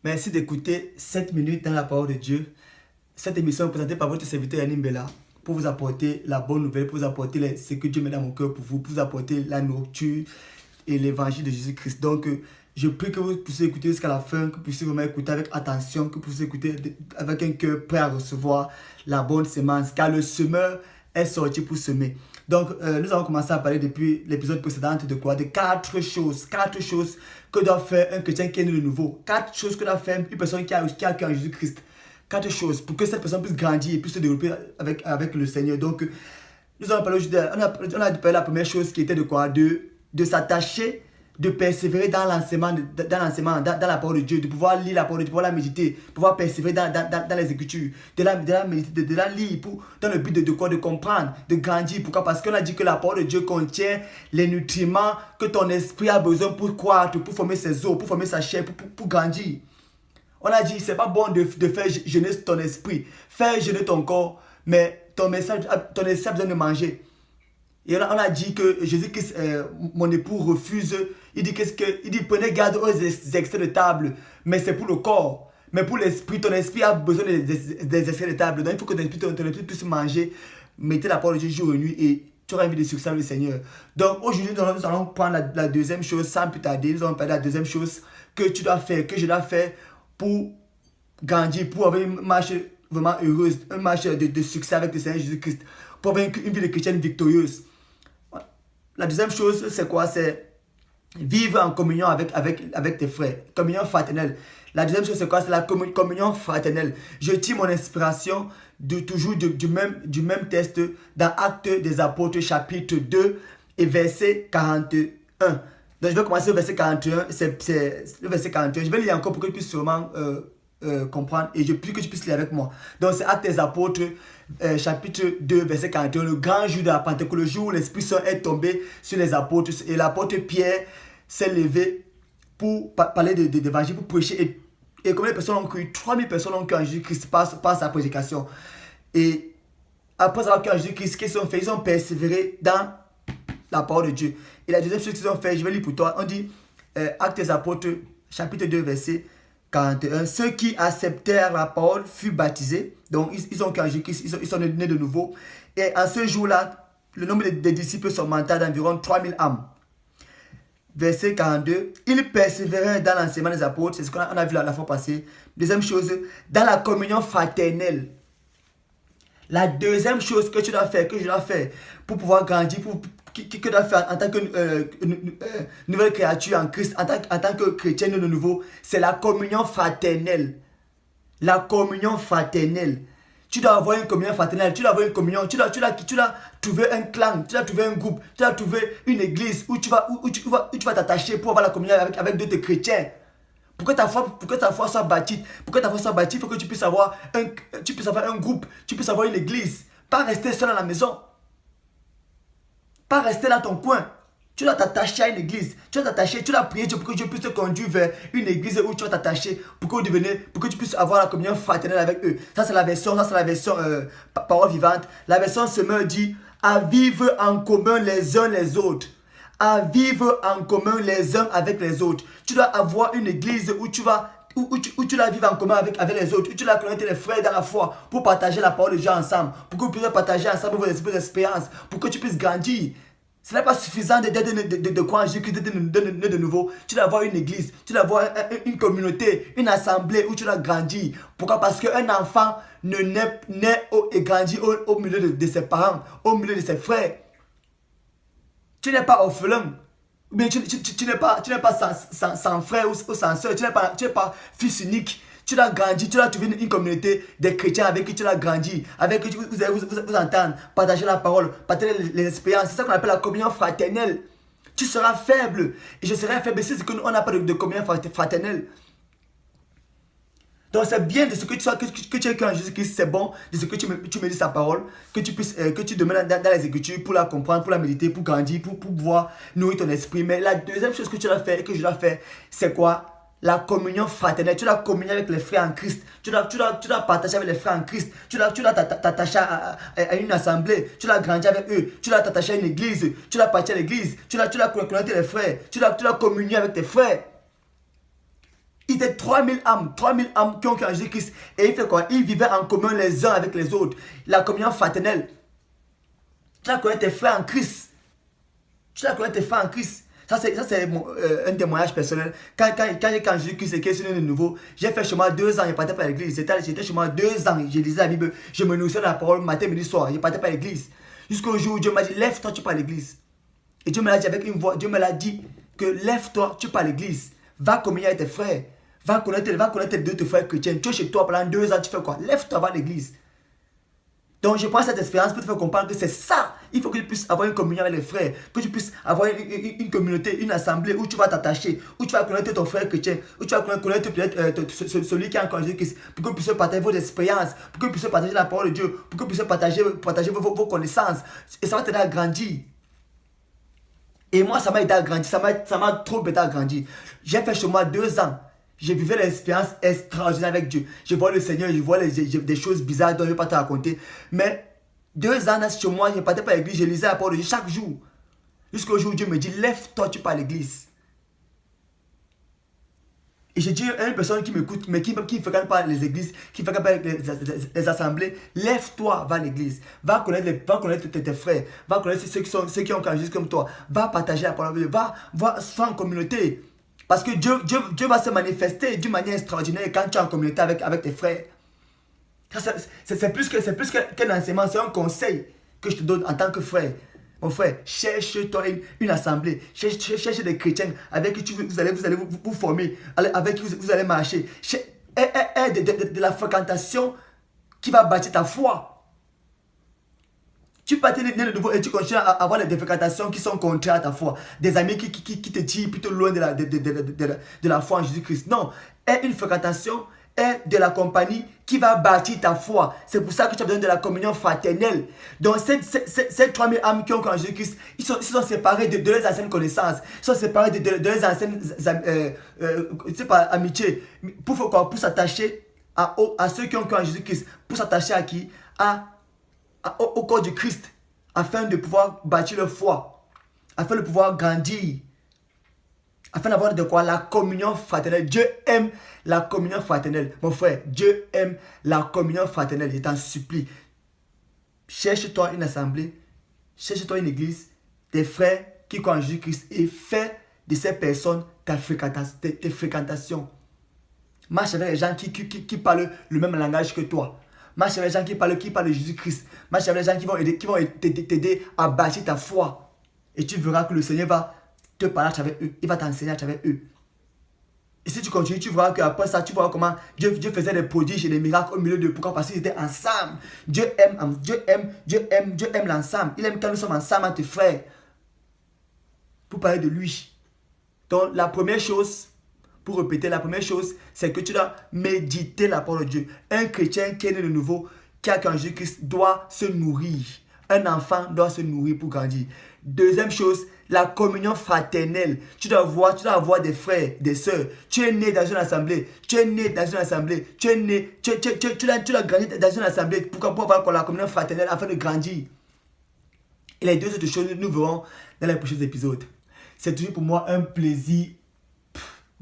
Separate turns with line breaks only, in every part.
Merci d'écouter 7 minutes dans la parole de Dieu. Cette émission est présentée par votre serviteur Yannick Bella pour vous apporter la bonne nouvelle, pour vous apporter ce que Dieu met dans mon cœur pour vous apporter la nourriture et l'évangile de Jésus-Christ. Donc, je prie que vous puissiez écouter jusqu'à la fin, que vous puissiez vraiment écouter avec attention, que vous puissiez écouter avec un cœur prêt à recevoir la bonne semence, car le semeur est sorti pour semer. Donc, nous avons commencé à parler depuis l'épisode précédent de quoi? De quatre choses que doit faire un chrétien qui est né de nouveau. 4 choses que doit faire une personne qui a cœur en Jésus-Christ. 4 choses pour que cette personne puisse grandir et puisse se développer avec le Seigneur. Donc, nous avons parlé aujourd'hui, on a parlé de la première chose qui était de quoi? De s'attacher, de persévérer dans l'enseignement, dans la parole de Dieu, de pouvoir lire la parole de Dieu, de pouvoir la méditer, de pouvoir persévérer dans les Écritures, de la méditer, de la lire dans le but de quoi? De comprendre, de grandir. Pourquoi? Parce qu'on a dit que la parole de Dieu contient les nutriments que ton esprit a besoin pour croître, pour former ses os, pour former sa chair, pour grandir. On a dit, c'est pas bon de faire jeûner ton esprit, faire jeûner ton corps, mais ton esprit a besoin de manger. Et on a dit que Jésus-Christ, mon époux, refuse. Il dit prenez garde aux excès de table, mais c'est pour le corps. Mais pour l'esprit, ton esprit a besoin des excès de table. Donc il faut que ton esprit puisse manger, mettez la parole de Dieu jour et nuit et tu auras envie de succès avec le Seigneur. Donc aujourd'hui, nous allons prendre la deuxième chose sans plus tarder. Nous allons parler de la deuxième chose que tu dois faire, que je dois faire pour grandir, pour avoir une marche vraiment heureuse, une marche de succès avec le Seigneur Jésus-Christ, pour avoir une vie de chrétienne victorieuse. La deuxième chose, c'est quoi? C'est vivre en communion avec tes frères. Communion fraternelle. La deuxième chose, c'est quoi? C'est la communion fraternelle. Je tire mon inspiration toujours du même texte dans Actes des Apôtres, chapitre 2 et verset 41. Donc, je vais commencer au verset 41. C'est le verset 41. Je vais lire encore pour que tu puisses sûrement comprendre et je prie que tu puisses lire avec moi. Donc, c'est Actes des Apôtres, chapitre 2, verset 41. Le grand jour de la Pentecôte, le jour où l'Esprit Saint est tombé sur les apôtres et l'apôtre Pierre s'est levé pour parler de l'évangile, pour prêcher. Et combien de personnes ont cru? 3000 personnes ont cru en Jésus-Christ par sa prédication. Et après avoir cru en Jésus-Christ, qu'est-ce qu'ils ont fait? Ils ont persévéré dans la parole de Dieu. Et la deuxième chose qu'ils ont fait, je vais lire pour toi, on dit Actes des Apôtres, chapitre 2, verset 41. Ceux qui acceptèrent la parole furent baptisés. Donc ils ont cru en Jésus-Christ, ils sont nés de nouveau. Et en ce jour-là, le nombre des disciples s'augmenta d'environ 3000 âmes. Verset 42. Ils persévérèrent dans l'enseignement des apôtres. C'est ce qu'on a vu la fois passée. Deuxième chose, dans la communion fraternelle. La deuxième chose que tu dois faire, que je dois faire pour pouvoir grandir, que tu dois faire en tant que nouvelle créature en Christ, en tant que chrétien de nouveau, c'est la communion fraternelle. La communion fraternelle. Tu dois avoir une communion fraternelle, tu dois avoir une communion, tu dois trouver un clan, tu dois trouver un groupe, tu dois trouver une église où tu vas t'attacher pour avoir la communion avec d'autres chrétiens. Pour que ta foi soit bâtie, il faut que tu puisses avoir un groupe, tu puisses avoir une église. Pas rester seul à la maison. Pas rester dans ton coin. Tu dois t'attacher à une église. Tu dois prier Dieu pour que Dieu puisse te conduire vers une église où tu vas t'attacher pour que tu puisses avoir la communion fraternelle avec eux. Ça c'est la version parole vivante. La version semeur dit à vivre en commun les uns les autres. À vivre en commun les uns avec les autres. Tu dois avoir une église où tu dois vivre en commun avec les autres, où tu dois connaître les frères dans la foi pour partager la parole de Dieu ensemble, pour que vous puissiez partager ensemble vos expériences, pour que tu puisses grandir. Ce n'est pas suffisant de croire en Jésus-Christ, de nouveau. Tu dois avoir une église, tu dois avoir une communauté, une assemblée où tu dois grandir. Pourquoi? Parce qu'un enfant ne naît et grandit au milieu de ses parents, au milieu de ses frères. Tu n'es pas orphelin, mais tu n'es pas sans frère ou sans soeur, tu n'es pas fils unique. Tu dois grandir, tu dois trouver une communauté des chrétiens avec qui tu dois grandir, avec qui vous allez vous entendre, partager la parole, partager les expériences. C'est ça qu'on appelle la communion fraternelle. Tu seras faible et je serai faible si on n'a pas de communion fraternelle. Donc c'est bien de ce que tu es en Jésus-Christ, c'est bon de ce que tu médites sa parole, que tu demandes dans les Écritures pour la comprendre, pour la méditer, pour grandir, pour pouvoir nourrir ton esprit. Mais la deuxième chose que tu dois faire, que je dois faire, c'est quoi? La communion fraternelle. Tu dois communier avec les frères en Christ. Tu dois partager avec les frères en Christ. Tu dois t'attacher à une assemblée. Tu dois grandir avec eux. Tu dois t'attacher à une église. Tu dois partir à l'église. Tu dois connaître les frères. Tu dois communier avec tes frères. Il était 3000 âmes qui ont cru en Jésus-Christ. Et il fait quoi? Ils vivaient en commun les uns avec les autres. La communion fraternelle. Tu as connu tes frères en Christ. Tu as connu tes frères en Christ. Ça, c'est un témoignage personnel. Quand Jésus-Christ est questionné de nouveau, j'ai fait chez moi 2 ans, je ne partais pas à l'église. J'étais chez moi 2 ans, je lisais la Bible, je me nourrissais de la parole matin, midi, soir. Je ne partais pas à l'église. Jusqu'au jour où Dieu m'a dit, lève-toi, tu pars à l'église. Et Dieu me l'a dit avec une voix, Dieu me l'a dit que lève-toi, tu pars à l'église. Va communier avec tes frères. Va connaître d'autres frères chrétiens. Tu es chez toi pendant 2 ans, tu fais quoi? Lève-toi, va à l'église. Donc je prends cette expérience pour te faire comprendre que c'est ça. Il faut que tu puisses avoir une communion avec les frères, que tu puisses avoir une communauté, une assemblée où tu vas t'attacher, où tu vas connaître ton frère chrétien, où tu vas connaître peut-être celui qui a encore Jésus-Christ, pour que vous puissiez partager vos expériences, pour que vous puissiez partager la parole de Dieu, pour que vous puissiez partager vos connaissances. Et ça va t'aider à grandir. Et moi, ça m'a aidé à grandir, ça m'a trop aidé à grandir. J'ai fait chez moi 2 ans. Je vivais l'expérience extraordinaire avec Dieu. Je vois le Seigneur, je vois des choses bizarres dont je ne vais pas te raconter. Mais 2 ans chez moi, je ne partais pas à l'église, je lisais la parole de Dieu chaque jour. Jusqu'au jour où Dieu me dit, lève-toi, tu pars à l'église. Et j'ai dit à une personne qui m'écoute, mais qui ne fréquente pas les églises, qui ne fréquente pas les assemblées, lève-toi, va à l'église. Va connaître tes frères, va connaître ceux qui ont quand juste comme toi. Va partager la parole de Dieu, va sois en communauté. Parce que Dieu va se manifester d'une manière extraordinaire quand tu es en communauté avec tes frères. C'est plus qu'un enseignement, c'est un conseil que je te donne en tant que frère. Mon frère, cherche-toi une assemblée. Cherche des chrétiens avec qui vous allez vous former, avec qui vous allez marcher. De la fréquentation qui va bâtir ta foi. Tu partais né de nouveau et tu continues à avoir des fréquentations qui sont contraires à ta foi. Des amis qui te tirent plutôt loin de la foi en Jésus-Christ. Non, est une fréquentation, est de la compagnie qui va bâtir ta foi. C'est pour ça que tu as besoin de la communion fraternelle. Donc ces 3000 âmes qui ont en Jésus-Christ, ils sont séparés de leurs anciennes connaissances. Ils sont séparés de leurs anciennes amitiés. Pour faire quoi? Pour s'attacher à ceux qui ont en Jésus-Christ. Pour s'attacher à qui? Au corps du Christ, afin de pouvoir bâtir leur foi, afin de pouvoir grandir, afin d'avoir de quoi? La communion fraternelle. Dieu aime la communion fraternelle. Mon frère, Dieu aime la communion fraternelle. Je t'en supplie. Cherche-toi une assemblée, cherche-toi une église, des frères qui croient en Jésus-Christ et fais de ces personnes tes fréquentations. Marche avec les gens qui parlent le même langage que toi. Marche avec les gens qui parlent de Jésus-Christ. Marche avec les gens qui vont t'aider à bâtir ta foi. Et tu verras que le Seigneur va te parler avec eux. Il va t'enseigner avec eux. Et si tu continues, tu verras qu'après ça, tu verras comment Dieu faisait des prodiges et des miracles au milieu de. Pourquoi? Parce qu'ils étaient ensemble. Dieu aime l'ensemble. Il aime quand nous sommes ensemble entre frères. Pour parler de lui. Donc la première chose, pour répéter, la première chose, c'est que tu dois méditer la parole de Dieu. Un chrétien qui est né de nouveau, qui a en Jésus-Christ, doit se nourrir. Un enfant doit se nourrir pour grandir. Deuxième chose, la communion fraternelle. Tu dois avoir des frères, des sœurs. Tu es né dans une assemblée. Tu as grandi dans une assemblée. Pourquoi? Pour avoir la communion fraternelle afin de grandir. Et les 2 autres choses, nous verrons dans les prochains épisodes. C'est toujours pour moi un plaisir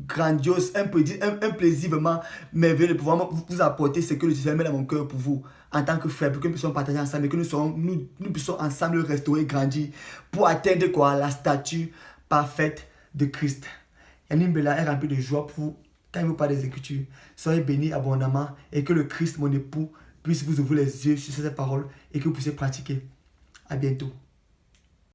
grandiose, un plaisir vraiment merveilleux de pouvoir vous apporter ce que le Seigneur met dans mon cœur pour vous en tant que frères, pour que nous puissions partager ensemble et que nous puissions ensemble restaurer, grandir pour atteindre quoi? La stature parfaite de Christ. Yannick Bella est rempli de joie pour vous quand il vous parle des Écritures. Soyez bénis abondamment et que le Christ, mon époux, puisse vous ouvrir les yeux sur ces paroles et que vous puissiez pratiquer. À bientôt.